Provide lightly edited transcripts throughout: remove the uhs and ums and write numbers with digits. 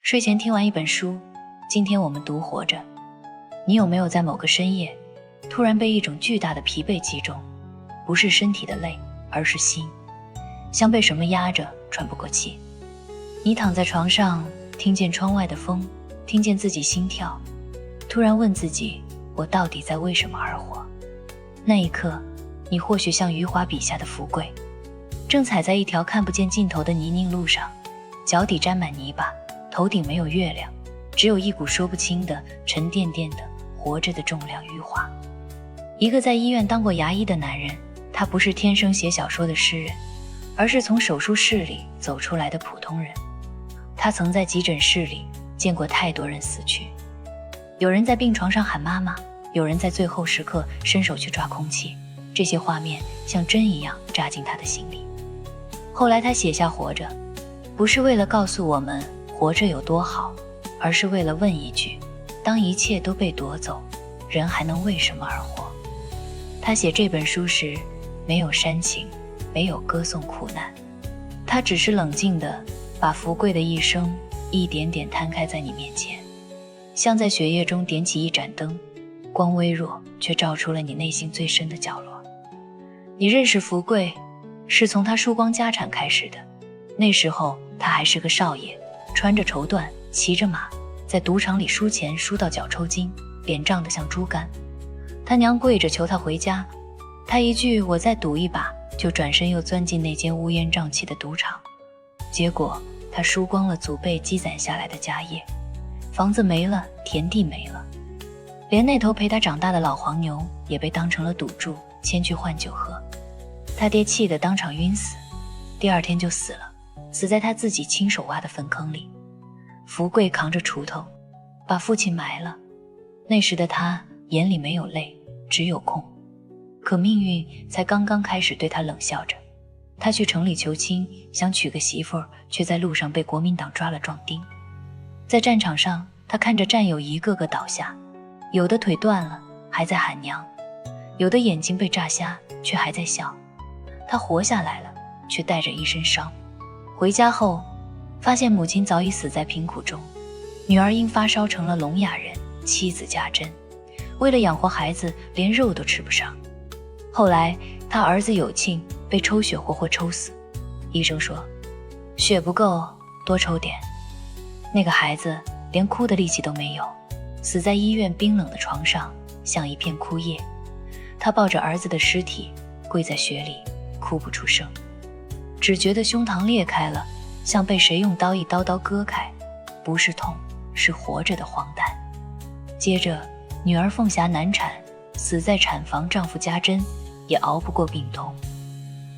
睡前听完一本书，今天我们读活着。你有没有在某个深夜，突然被一种巨大的疲惫击中？不是身体的累，而是心，像被什么压着，喘不过气。你躺在床上，听见窗外的风，听见自己心跳，突然问自己，我到底在为什么而活？那一刻，你或许像余华笔下的福贵，正踩在一条看不见尽头的泥泞路上，脚底沾满泥巴，头顶没有月亮，只有一股说不清的沉甸甸的活着的重量余华。一个在医院当过牙医的男人，他不是天生写小说的诗人，而是从手术室里走出来的普通人。他曾在急诊室里见过太多人死去，有人在病床上喊妈妈，有人在最后时刻伸手去抓空气，这些画面像针一样扎进他的心里。后来他写下活着，不是为了告诉我们活着有多好，而是为了问一句，当一切都被夺走，人还能为什么而活？他写这本书时，没有煽情，没有歌颂苦难，他只是冷静地把福贵的一生一点点摊开在你面前，像在血液中点起一盏灯，光微弱，却照出了你内心最深的角落。你认识福贵，是从他输光家产开始的。那时候他还是个少爷，穿着绸缎，骑着马，在赌场里输钱输到脚抽筋，脸胀得像猪肝。他娘跪着求他回家，他一句我再赌一把，就转身又钻进那间乌烟瘴气的赌场。结果他输光了祖辈积攒下来的家业，房子没了，田地没了，连那头陪他长大的老黄牛也被当成了赌注，牵去换酒喝。他爹气得当场晕死，第二天就死了，死在他自己亲手挖的坟坑里。福贵扛着锄头把父亲埋了，那时的他眼里没有泪，只有空。可命运才刚刚开始对他冷笑着。他去城里求亲，想娶个媳妇儿，却在路上被国民党抓了壮丁。在战场上，他看着战友一个个倒下，有的腿断了还在喊娘，有的眼睛被炸瞎却还在笑。他活下来了，却带着一身伤。回家后发现母亲早已死在贫苦中，女儿因发烧成了聋哑人，妻子家珍为了养活孩子连肉都吃不上。后来他儿子有庆被抽血活活抽死，医生说血不够，多抽点。那个孩子连哭的力气都没有，死在医院冰冷的床上，像一片枯叶。他抱着儿子的尸体跪在雪里，哭不出声，只觉得胸膛裂开了，像被谁用刀一刀刀割开，不是痛，是活着的荒诞。接着女儿凤霞难产，死在产房，丈夫家珍也熬不过病痛。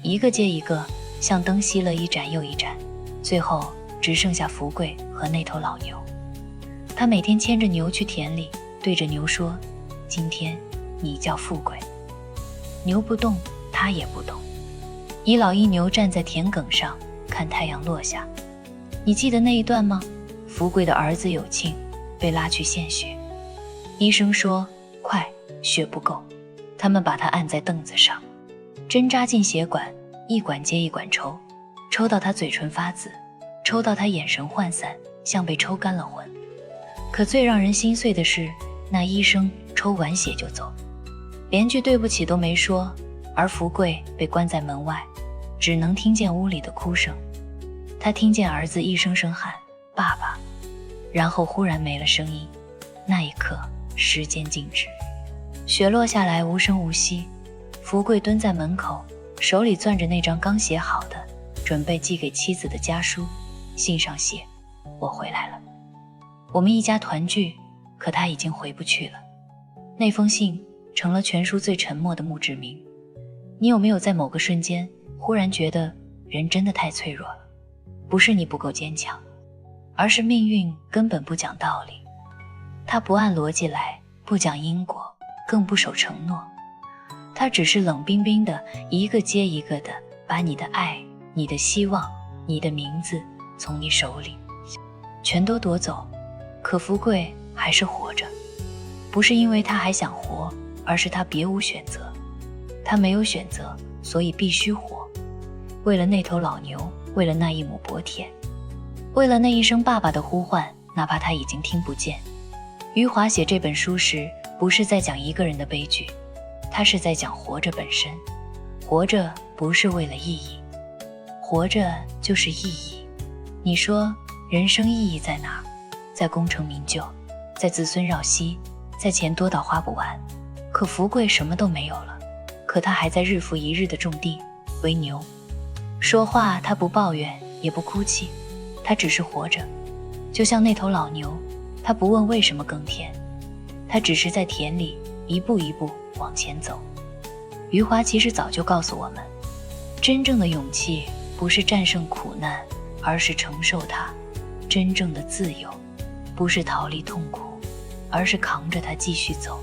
一个接一个，像灯熄了一盏又一盏，最后只剩下福贵和那头老牛。他每天牵着牛去田里，对着牛说，今天你叫富贵。牛不动，他也不动，一老一牛站在田埂上看太阳落下。你记得那一段吗？福贵的儿子有庆被拉去献血，医生说快，血不够，他们把他按在凳子上，针扎进血管，一管接一管抽，抽到他嘴唇发紫，抽到他眼神涣散，像被抽干了魂。可最让人心碎的是，那医生抽完血就走，连句对不起都没说，而福贵被关在门外，只能听见屋里的哭声。他听见儿子一声声喊爸爸，然后忽然没了声音。那一刻时间静止，雪落下来无声无息。福贵蹲在门口，手里攥着那张刚写好的准备寄给妻子的家书，信上写我回来了，我们一家团聚。可他已经回不去了。那封信成了全书最沉默的墓志铭。你有没有在某个瞬间忽然觉得人真的太脆弱了？不是你不够坚强，而是命运根本不讲道理。他不按逻辑来，不讲因果，更不守承诺。他只是冷冰冰的一个接一个的把你的爱，你的希望，你的名字从你手里全都夺走。可福贵还是活着，不是因为他还想活，而是他别无选择。他没有选择，所以必须活。为了那头老牛，为了那一亩薄田，为了那一声爸爸的呼唤，哪怕他已经听不见。余华写这本书时，不是在讲一个人的悲剧，他是在讲活着本身。活着不是为了意义，活着就是意义。你说人生意义在哪？在功成名就，在子孙绕膝，在钱多到花不完。可福贵什么都没有了，可他还在日复一日地种地为牛。说话他不抱怨也不哭泣，他只是活着。就像那头老牛，他不问为什么耕田，他只是在田里一步一步往前走。余华其实早就告诉我们，真正的勇气不是战胜苦难，而是承受它；真正的自由不是逃离痛苦，而是扛着它继续走。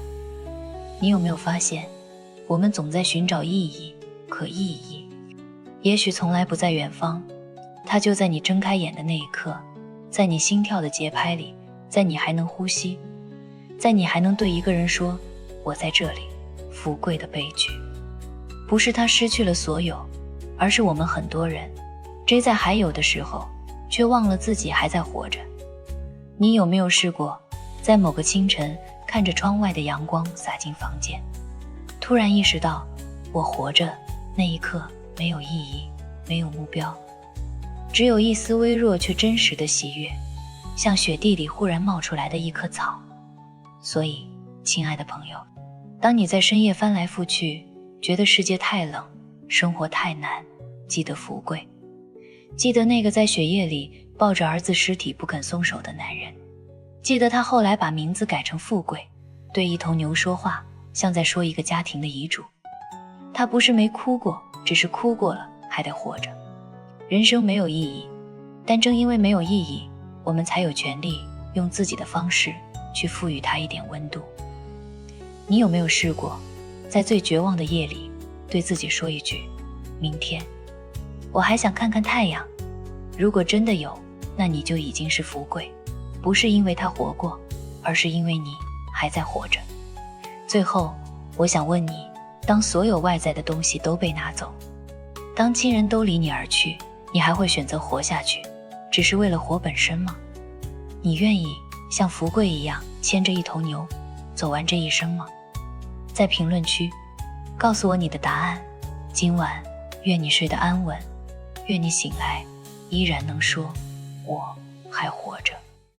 你有没有发现，我们总在寻找意义，可意义也许从来不在远方，它就在你睁开眼的那一刻，在你心跳的节拍里，在你还能呼吸，在你还能对一个人说我在这里。福贵的悲剧不是他失去了所有，而是我们很多人追在还有的时候，却忘了自己还在活着。你有没有试过，在某个清晨，看着窗外的阳光洒进房间，突然意识到我活着，那一刻没有意义，没有目标，只有一丝微弱却真实的喜悦，像雪地里忽然冒出来的一棵草。所以，亲爱的朋友，当你在深夜翻来覆去，觉得世界太冷，生活太难，记得福贵，记得那个在雪夜里抱着儿子尸体不肯松手的男人，记得他后来把名字改成富贵，对一头牛说话，像在说一个家庭的遗嘱。他不是没哭过，只是哭过了还得活着。人生没有意义，但正因为没有意义，我们才有权利用自己的方式去赋予它一点温度。你有没有试过，在最绝望的夜里，对自己说一句，明天我还想看看太阳？如果真的有，那你就已经是福贵，不是因为他活过，而是因为你还在活着。最后，我想问你，当所有外在的东西都被拿走，当亲人都离你而去，你还会选择活下去，只是为了活本身吗？你愿意像福贵一样牵着一头牛，走完这一生吗？在评论区告诉我你的答案。今晚愿你睡得安稳，愿你醒来依然能说我还活着。